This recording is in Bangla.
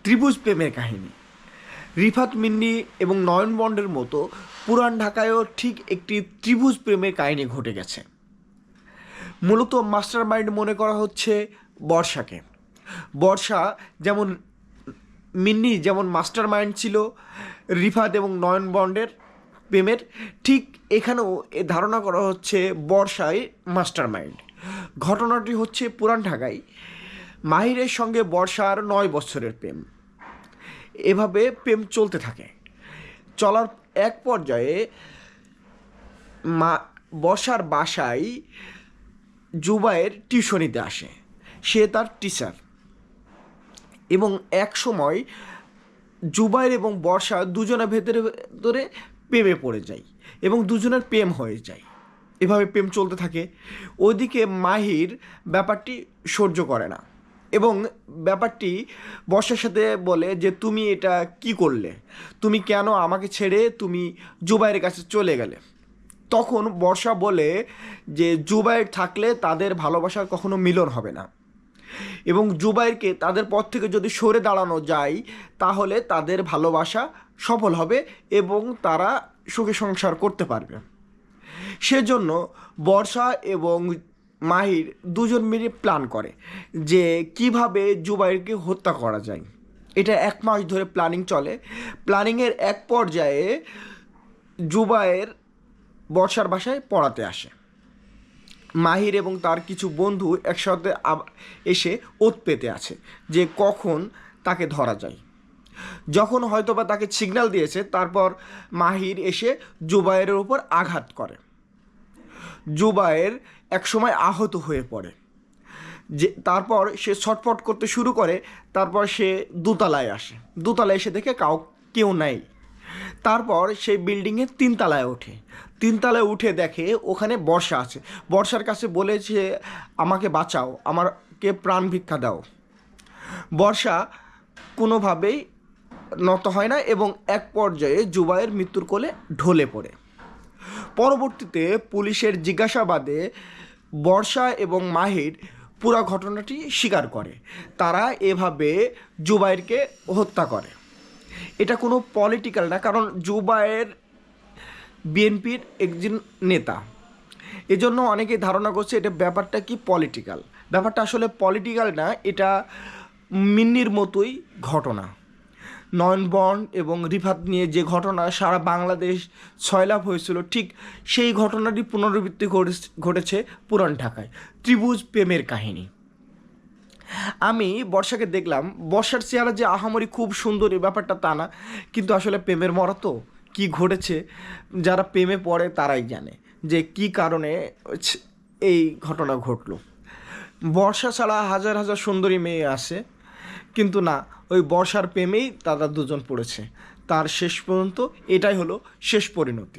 ত্রিভুজ প্রেমের কাহিনী। রিফাত মিন্নি এবং নয়ন বন্ডের মতো পুরান ঢাকায়ও ঠিক একটি ত্রিভুজ প্রেমের কাহিনী ঘটে গেছে। মূলত মাস্টার মাইন্ড মনে করা হচ্ছে বর্ষাকে। বর্ষা যেমন মিন্নি যেমন মাস্টার মাইন্ড ছিল রিফাত এবং নয়ন বন্ডের প্রেমের, ঠিক এখানেও এ ধারণা করা হচ্ছে বর্ষাই মাস্টার মাইন্ড। ঘটনাটি হচ্ছে পুরান ঢাকায় মাহিরের সঙ্গে বর্ষার 9 বছরের প্রেম। এভাবে প্রেম চলতে থাকে। চলার এক পর্যায়ে বর্ষার বাসায় জুবায়ের টিউশনিতে আসে। সে তার টিচার এবং এক সময় জুবায়ের এবং বর্ষা দুজনের ভেতরে প্রেমে পড়ে যায় এবং দুজনের প্রেম হয়ে যায়। এভাবে প্রেম চলতে থাকে। ওইদিকে মাহির ব্যাপারটি সহ্য করে না এবং ব্যাপারটি বর্ষার সাথে বলে যে তুমি এটা কি করলে, তুমি কেন আমাকে ছেড়ে তুমি জুবাইরের কাছে চলে গেলে। তখন বর্ষা বলে যে জুবাইর থাকলে তাদের ভালোবাসার কখনো মিলন হবে না এবং জুবাইরকে তাদের পথ থেকে যদি সরে দাঁড়ানো যায় তাহলে তাদের ভালোবাসা সফল হবে এবং তারা সুখে সংসার করতে পারবে। সেজন্য বর্ষা এবং মাহির দুজন মিলে প্ল্যান করে যে কিভাবে জুবাইরকে হত্যা করা যায়। এটা 1 মাস ধরে প্ল্যানিং চলে। প্ল্যানিংয়ের এক পর্যায়ে জুবাইর বর্ষার বাসায় পড়াতে আসে। মাহির এবং তার কিছু বন্ধু একসাথে এসে ওত পেতে আছে যে কখন তাকে ধরা যায়। যখন হয়তোবা তাকে সিগন্যাল দিয়েছে, তারপর মাহির এসে জুবাইরের উপর আঘাত করে। জুবায়ের একসময় আহত হয়ে পড়ে। তারপর সে ছটফট করতে শুরু করে। তারপর সে দোতলায় আসে। দোতলায় এসে দেখে কেউ নাই। তারপর সেই বিল্ডিংয়ের 3 তলায় ওঠে। 3 তলায় উঠে দেখে ওখানে বর্ষা আছে। বর্ষার কাছে বলেছে আমাকে বাঁচাও, আমাকে প্রাণ ভিক্ষা দাও। বর্ষা কোনোভাবেই নত হয় না এবং এক পর্যায়ে জুবায়ের মৃত্যুর কোলে ঢলে পড়ে। পরবর্তীতে পুলিশের জিজ্ঞাসাবাদে বর্ষা এবং মাহির পুরো ঘটনাটি স্বীকার করে। তারা এভাবে জুবায়েরকে হত্যা করে। এটা কোনো পলিটিক্যাল না, কারণ জুবায়ের বিএনপির একজন নেতা। এজন্য অনেকেই ধারণা করছে এটা ব্যাপারটা কি পলিটিক্যাল। ব্যাপারটা আসলে পলিটিক্যাল না, এটা মিন্নির মতোই ঘটনা। নয়ন বন্ড এবং রিফাত নিয়ে যে ঘটনা সারা বাংলাদেশ ছয়লাভ হয়েছিল, ঠিক সেই ঘটনাটি পুনরাবৃত্তি ঘটেছে পুরান ঢাকায়। ত্রিভুজ প্রেমের কাহিনী। আমি বর্ষাকে দেখলাম, বর্ষার চেহারা যে আহামরি খুব সুন্দর এই ব্যাপারটা তা না, কিন্তু আসলে প্রেমের মরা তো কী ঘটেছে যারা প্রেমে পড়ে তারাই জানে যে কি কারণে এই ঘটনা ঘটলো। বর্ষা ছাড়া হাজার হাজার সুন্দরী মেয়ে আসে, কিন্তু না, ওই বর্ষার প্রেমেই তারা দুজন পড়েছে। তার শেষ পর্যন্ত এটাই হলো শেষ পরিণতি।